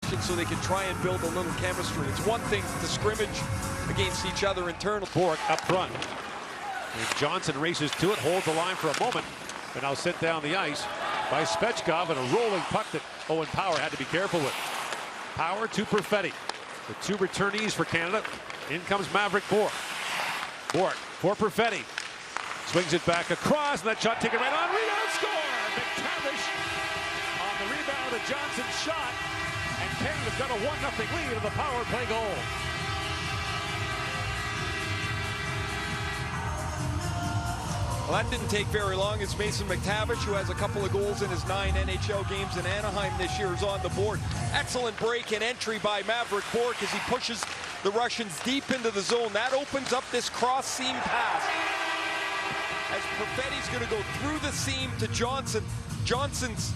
options so they can try and build a little chemistry. It's one thing to scrimmage against each other internal. Bork up front. And Johnson races to it, holds the line for a moment, and now sent down the ice by Spechkov, and a rolling puck that Owen Power had to be careful with. Power to Perfetti. The two returnees for Canada. In comes Maverick Bork. Bork for Perfetti. Swings it back across, and that shot taken right on. Rebound score! McTavish on the rebound of Johnson's shot, and Canada's got a 1-0 lead in the power play goal. Well, that didn't take very long as Mason McTavish, who has a couple of goals in his 9 NHL games in Anaheim this year, is on the board. Excellent break and entry by Maverick Bork as he pushes the Russians deep into the zone. That opens up this cross-seam pass. As Perfetti's going to go through the seam to Johnson. Johnson's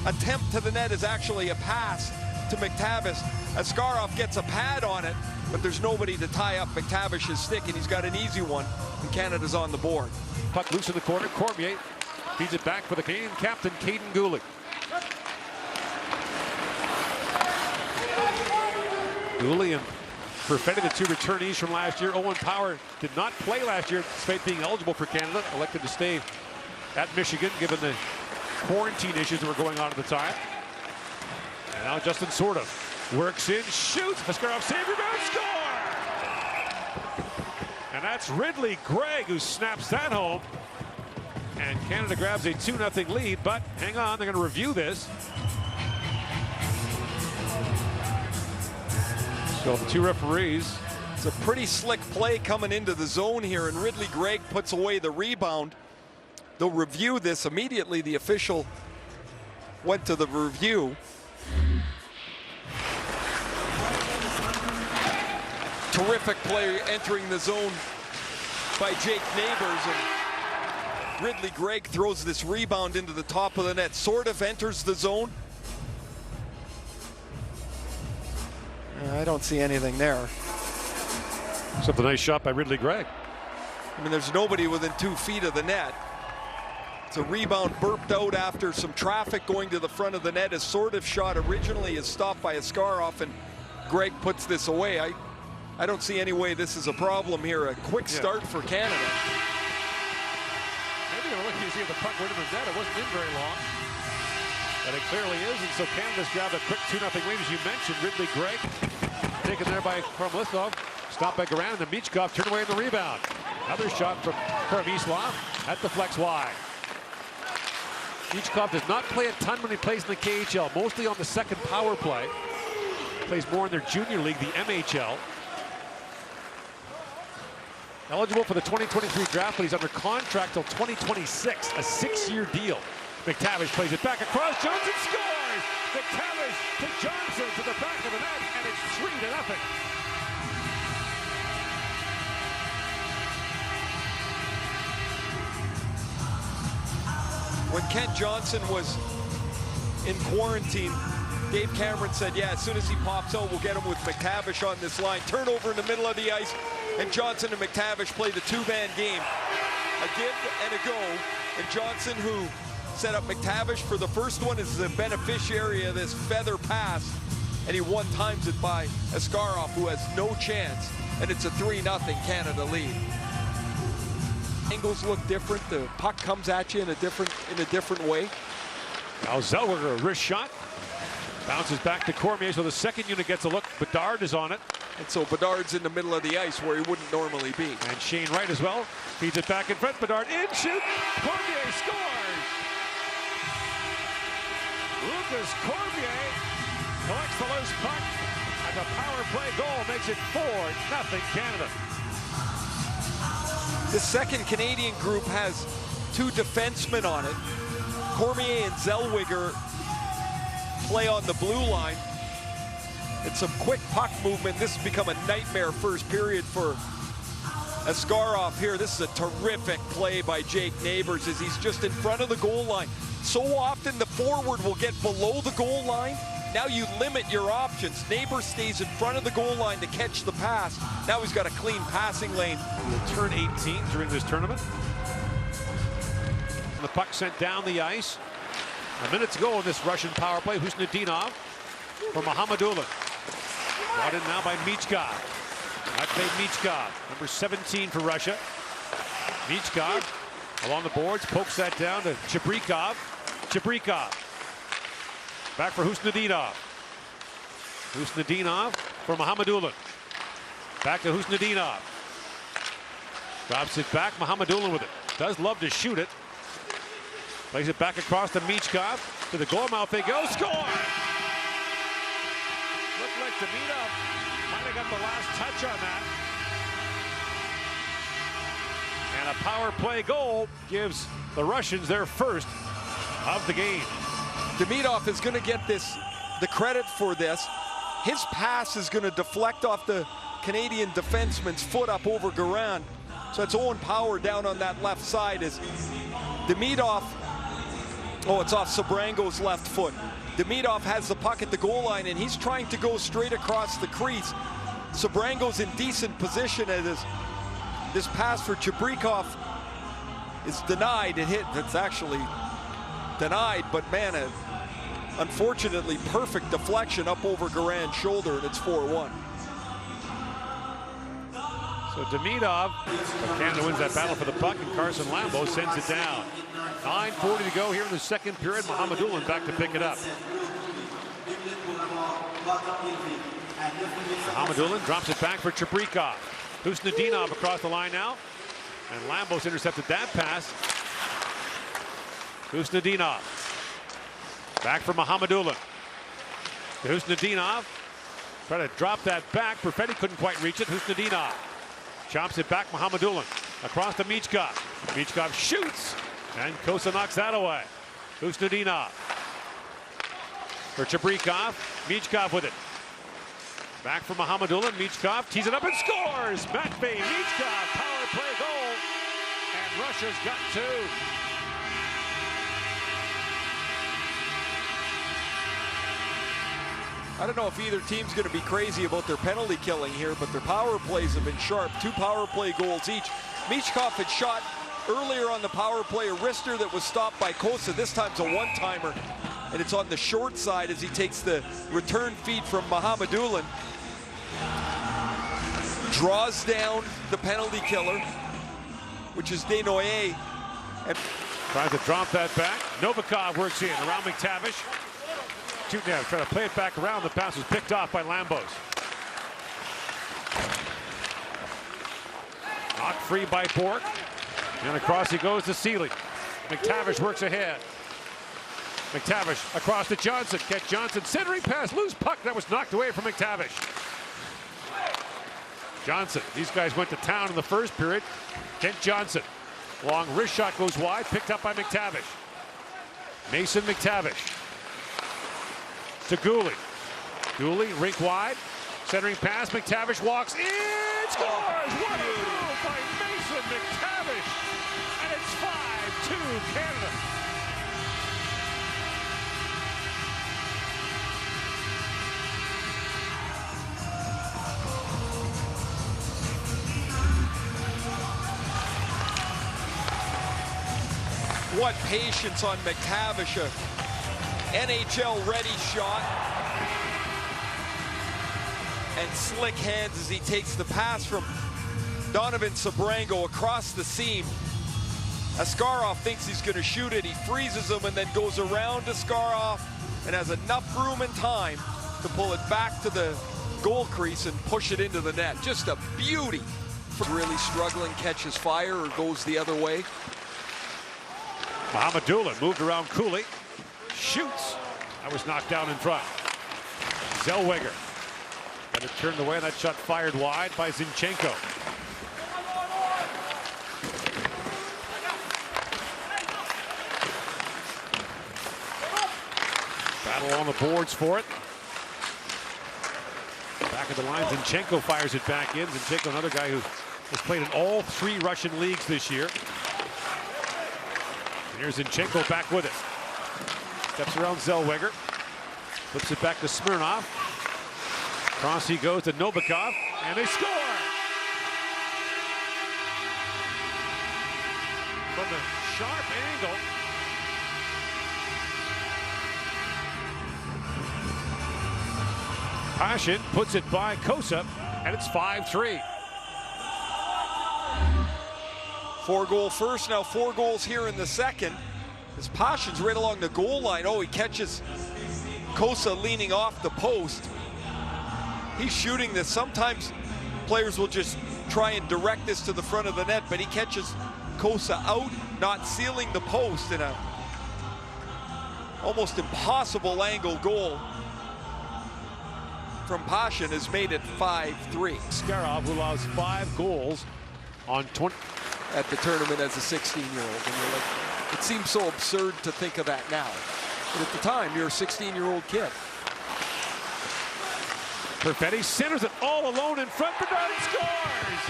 attempt to the net is actually a pass to McTavish. Askarov gets a pad on it, but there's nobody to tie up McTavish's stick, and he's got an easy one, and Canada's on the board. Puck loose in the corner. Cormier feeds it back for the Canadian captain, Caden Goulet. Goulet and Perfetti, the two returnees from last year. Owen Power did not play last year despite being eligible for Canada. Elected to stay at Michigan given the quarantine issues that were going on at the time. And now Justin Sorda works in, shoots. Askarov save, rebound, score! And that's Ridley Gregg who snaps that home. And Canada grabs a 2-0 lead, but hang on, they're going to review this. So the two referees. It's a pretty slick play coming into the zone here, and Ridley Gregg puts away the rebound. They'll review this immediately. The official went to the review. Terrific play entering the zone by Jake Neighbors, and Ridley Gregg throws this rebound into the top of the net. Sort of enters the zone. I don't see anything there. Except a nice shot by Ridley Gregg. I mean, there's nobody within 2 feet of the net. It's a rebound burped out after some traffic going to the front of the net. A sort of shot originally is stopped by Askarov, and Gregg puts this away. I don't see any way this is a problem here. A quick start for Canada. Maybe you're looking to see if the puck went in the net. It wasn't in very long. But it clearly is, and so Canada's grabbed a quick 2-0 lead, as you mentioned. Ridley Gregg taken there by Kromlithov. Stopped by Garan, and then Michkov turned away in the rebound. Another shot from Karavislav at the flex wide. Michkov does not play a ton when he plays in the KHL, mostly on the second power play. Plays more in their junior league, the MHL. Eligible for the 2023 draft, but he's under contract till 2026, a 6-year deal. McTavish plays it back across. Johnson scores! McTavish to Johnson to the back of the net, and it's 3-0. When Kent Johnson was in quarantine, Dave Cameron said, yeah, as soon as he pops out, we'll get him with McTavish on this line. Turnover in the middle of the ice, and Johnson and McTavish play the two-man game. A give and a go, and Johnson, who set up McTavish for the first one, is the beneficiary of this feather pass, and he one-times it by Askarov, who has no chance, and it's a 3-0 Canada lead. Angles look different. The puck comes at you in a different way. Now Zellweger, a wrist shot. Bounces back to Cormier, so the second unit gets a look. Bedard is on it. And so Bedard's in the middle of the ice where he wouldn't normally be. And Shane Wright as well. Feeds it back in front. Bedard in, shoot. Cormier scores. Lucas Cormier collects the loose puck, and the power play goal makes it 4-0 Canada. The second Canadian group has 2 defensemen on it. Cormier and Zellweger play on the blue line. It's some quick puck movement. This has become a nightmare first period for Askarov here. This is a terrific play by Jake Neighbors as he's just in front of the goal line. So often the forward will get below the goal line. Now you limit your options. Neighbors stays in front of the goal line to catch the pass. Now he's got a clean passing lane. He'll turn 18 during this tournament. The puck sent down the ice. A minute to go in this Russian power play. Husnudinov for Mohamedulin. Brought in now by Michkov. Matvei Michkov, number 17 for Russia. Michkov along the boards, pokes that down to Chibrikov. Chibrikov. Back for Husnudinov. Husnudinov for Mohamedulin. Back to Husnudinov. Drops it back, Mohamedulin with it. Does love to shoot it. Plays it back across to Michkov. To the goal mouth they go. Score! Looked like Demidov might have got the last touch on that. And a power play goal gives the Russians their first of the game. Demidov is going to get the credit for this. His pass is going to deflect off the Canadian defenseman's foot up over Garand. So it's Owen Power down on that left side as Demidov, it's off Sabrango's left foot. Demidov has the puck at the goal line and he's trying to go straight across the crease. Sabrango's in decent position as this pass for Chibrikov is denied. It's actually denied, but man, unfortunately perfect deflection up over Garand's shoulder, and it's 4-1. So Demidov, Canada wins that battle for the puck, and Carson Lambo sends it down. 9:40 to go here in the second period. Mohamedulin back to pick it up. Mohamedulin drops it back for Chibrikov. Husnudinov across the line now, and Lambo's intercepted that pass. Husnudinov. Back for Mohamedulin. To Husnudinov. Try to drop that back. Perfetti couldn't quite reach it. Husnudinov chops it back. Mohamedulin across to Michkov. Michkov shoots, and Kosa knocks that away. Husnudinov for Chibrikov. Michkov with it. Back for Mohamedulin. Michkov tees it up and scores. Matvei Michkov, power play goal, and Russia's got two. I don't know if either team's going to be crazy about their penalty killing here, but their power plays have been sharp. 2 power play goals each. Michkov had shot earlier on the power play a wrister that was stopped by Kosa. This time's a one-timer, and it's on the short side as he takes the return feed from Mohamedulin. Draws down the penalty killer, which is Desnoyers. And tries to drop that back. Novikov works in around McTavish. Trying to play it back around. The pass was picked off by Lambos. Knocked free by Bork. And across he goes to Seeley. McTavish works ahead. McTavish across to Johnson. Catch Johnson. Centering pass. Loose puck. That was knocked away from McTavish. Johnson. These guys went to town in the first period. Kent Johnson. Long wrist shot goes wide. Picked up by McTavish. Mason McTavish. To Gooley. Gooley, rink wide. Centering pass. McTavish walks in. Scores! What a move by Mason McTavish. And it's 5-2 Canada. what patience on McTavish. NHL ready shot. And slick hands as he takes the pass from Donovan Sabrango across the seam. Askarov thinks he's going to shoot it. He freezes him and then goes around Askarov and has enough room and time to pull it back to the goal crease and push it into the net. Just a beauty. Really struggling, catches fire or goes the other way. Mohamedulin moved around Cooley. Shoots. That was knocked down in front. Zellweger. But it turned away. That shot fired wide by Zinchenko. Battle on the boards for it. Back of the line, Zinchenko fires it back in. Zinchenko, another guy who has played in all 3 Russian leagues this year. And here's Zinchenko back with it. Steps around Zellweger. Flips it back to Smirnov. Cross he goes to Novikov, and they score! From a sharp angle. Pashin puts it by Kosa, and it's 5-3. 4-goal first, now 4 goals here in the second. As Pashin's right along the goal line. Oh, he catches Kosa leaning off the post. He's shooting this. Sometimes players will just try and direct this to the front of the net, but he catches Kosa out, not sealing the post, in a almost impossible angle goal from Pashin has made it 5-3. Skarov, who allows 5 goals on 20 at the tournament as a 16-year-old, and you're like, it seems so absurd to think of that now, but at the time you're a 16-year-old kid. Perfetti centers it all alone in front. Bedard scores!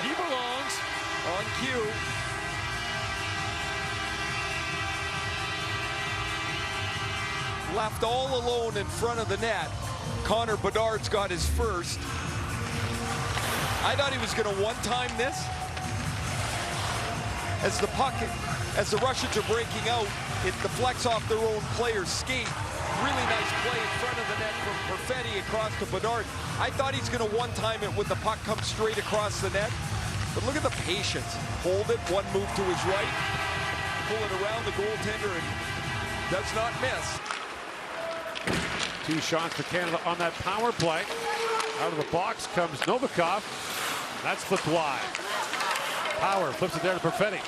He belongs on cue. Left all alone in front of the net. Connor Bedard's got his first. I thought he was going to one-time this. As the puck, as the Russians are breaking out, it deflects off their own player's skate. Really nice play in front of the net from Perfetti across to Bedard. I thought he's going to one-time it when the puck comes straight across the net. But look at the patience. Hold it, one move to his right, pull it around the goaltender, and does not miss. 2 shots for Canada on that power play. Out of the box comes Novikov. That's flipped wide. Power flips it there to Perfetti.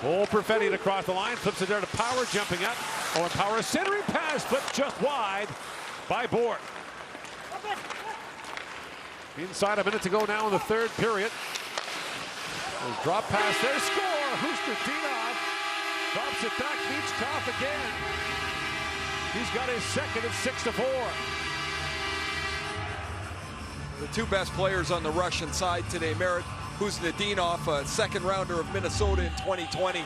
Old Perfetti across the line, flips it there to Power, jumping up. Owen Power, a centering pass, flipped just wide by Bourque. Inside a minute to go now in the third period. Drop pass there, score! Husnudinov drops it back, Michkov again. He's got his second at 6-4. The 2 best players on the Russian side today, Merit Husnudinov, a second rounder of Minnesota in 2020.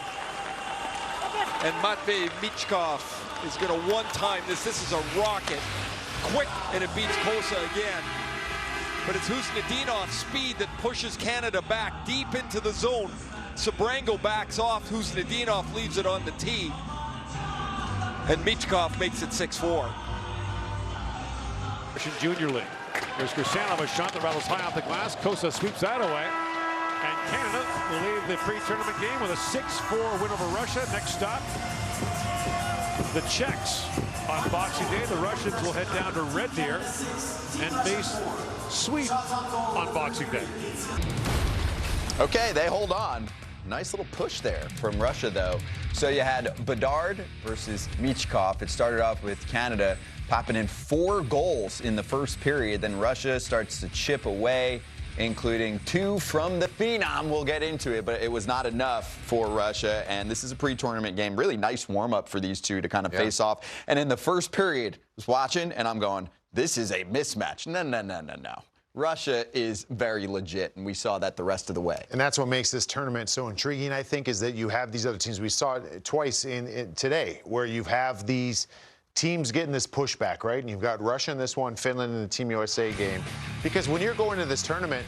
And Matvei Michkov is going to one-time this. This is a rocket. Quick, and it beats Kosa again. But it's Husnudinov's speed that pushes Canada back deep into the zone. Sabrango backs off. Husnudinov leaves it on the tee. And Michkov makes it 6-4. Russian Junior League. There's Kirsanov, a shot that rattles high off the glass. Kosa sweeps that away. And Canada will leave the pre-tournament game with a 6-4 win over Russia. Next stop, the Czechs. On Boxing Day, the Russians will head down to Red Deer and face Sweden on Boxing Day. Okay, they hold on. Nice little push there from Russia, though. So you had Bedard versus Michkov. It started off with Canada popping in 4 goals in the first period. Then Russia starts to chip away, including 2 from the Phenom. We'll get into it, but it was not enough for Russia. And this is a pre-tournament game. Really nice warm-up for these two to kind of face off. And in the first period, I was watching, and I'm going, this is a mismatch. No, no, no, no, no. Russia is very legit, and we saw that the rest of the way. And that's what makes this tournament so intriguing, I think, is that you have these other teams. We saw it twice in today, where you have these teams getting this pushback, right? And you've got Russia in this one, Finland in the Team USA game. Because when you're going to this tournament,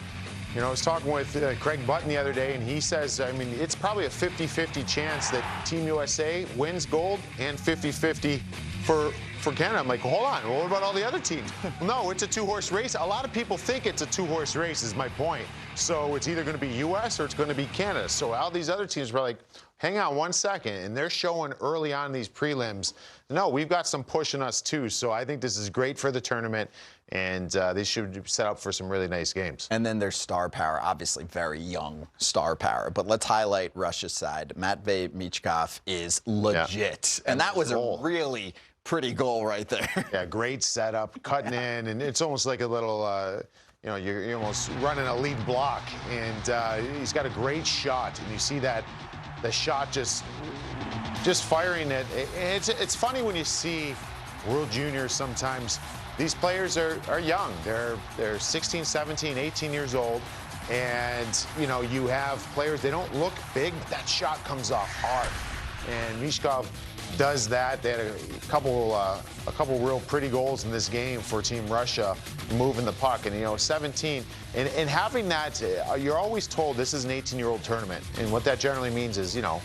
you know, I was talking with Craig Button the other day, and he says, I mean, it's probably a 50-50 chance that Team USA wins gold and 50-50 for Canada. I'm like, hold on, well, what about all the other teams? No, it's a 2-horse race. A lot of people think it's a 2-horse race, is my point. So it's either going to be U.S. or it's going to be Canada. So all these other teams were like, hang on one second, and they're showing early on these prelims, no, we've got some pushing us too. So I think this is great for the tournament, and they should set up for some really nice games. And then there's star power, obviously very young star power. But let's highlight Russia's side. Matvei Michkov is legit. Yeah. And that was a really pretty goal right there. Yeah, great setup, cutting in, and it's almost like a little, you know, you're almost running a lead block, and he's got a great shot, and you see that the shot just firing it. It's funny when you see World Juniors sometimes. These players are young. They're 16, 17, 18 years old, and you know, you have players, they don't look big, but that shot comes off hard, and Michkov does that. They had a couple real pretty goals in this game for Team Russia, moving the puck, and you know, 17, and having that, you're always told this is an 18-year-old tournament, and what that generally means is, you know,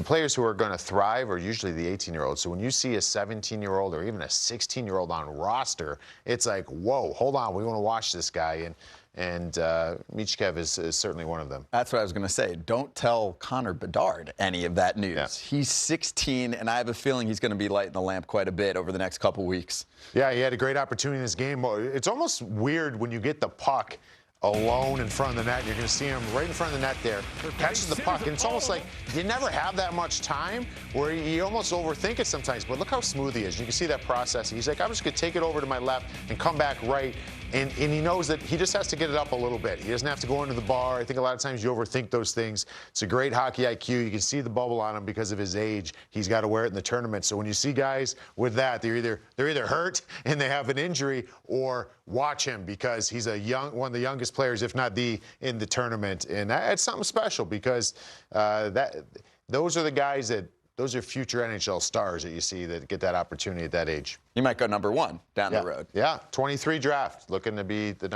the players who are going to thrive are usually the 18-year-olds. So when you see a 17-year-old or even a 16-year-old on roster, it's like, whoa, hold on, we want to watch this guy. And Michkov is certainly one of them. That's what I was going to say. Don't tell Connor Bedard any of that news. Yeah. He's 16, and I have a feeling he's going to be lighting the lamp quite a bit over the next couple weeks. Yeah, he had a great opportunity in this game. It's almost weird when you get the puck alone in front of the net. You're going to see him right in front of the net there. Catches the puck, and it's almost like you never have that much time where you almost overthink it sometimes. But look how smooth he is. You can see that process. He's like, I'm just going to take it over to my left and come back right. And he knows that he just has to get it up a little bit. He doesn't have to go into the bar. I think a lot of times you overthink those things. It's a great hockey IQ. You can see the bubble on him because of his age. He's got to wear it in the tournament. So when you see guys with that, they're either hurt and they have an injury, or watch him because he's one of the youngest players, if not in the tournament. And that's something special because those are the guys those are future NHL stars that you see that get that opportunity at that age. You might go number one down the road. Yeah, 23 draft, looking to be the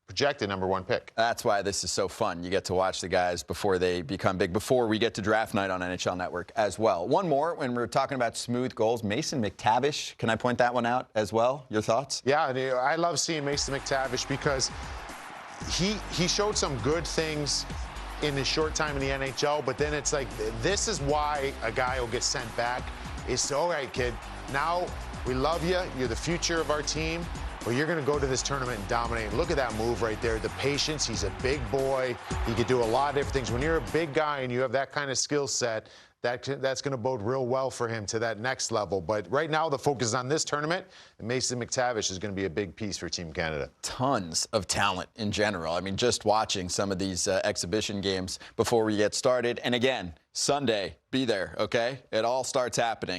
projected number one pick. That's why this is so fun. You get to watch the guys before they become big, before we get to draft night on NHL Network as well. One more, when we're talking about smooth goals, Mason McTavish, can I point that one out as well? Your thoughts? Yeah, I love seeing Mason McTavish because he showed some good things in his short time in the NHL, but then it's like, this is why a guy will get sent back. It's, all right, kid, now we love you. You're the future of our team, but you're going to go to this tournament and dominate. Look at that move right there, the patience. He's a big boy. He could do a lot of different things. When you're a big guy and you have that kind of skill set, that's going to bode real well for him to that next level. But right now, the focus is on this tournament, and Mason McTavish is going to be a big piece for Team Canada. Tons of talent in general. I mean, just watching some of these exhibition games before we get started. And again, Sunday, be there, okay? It all starts happening.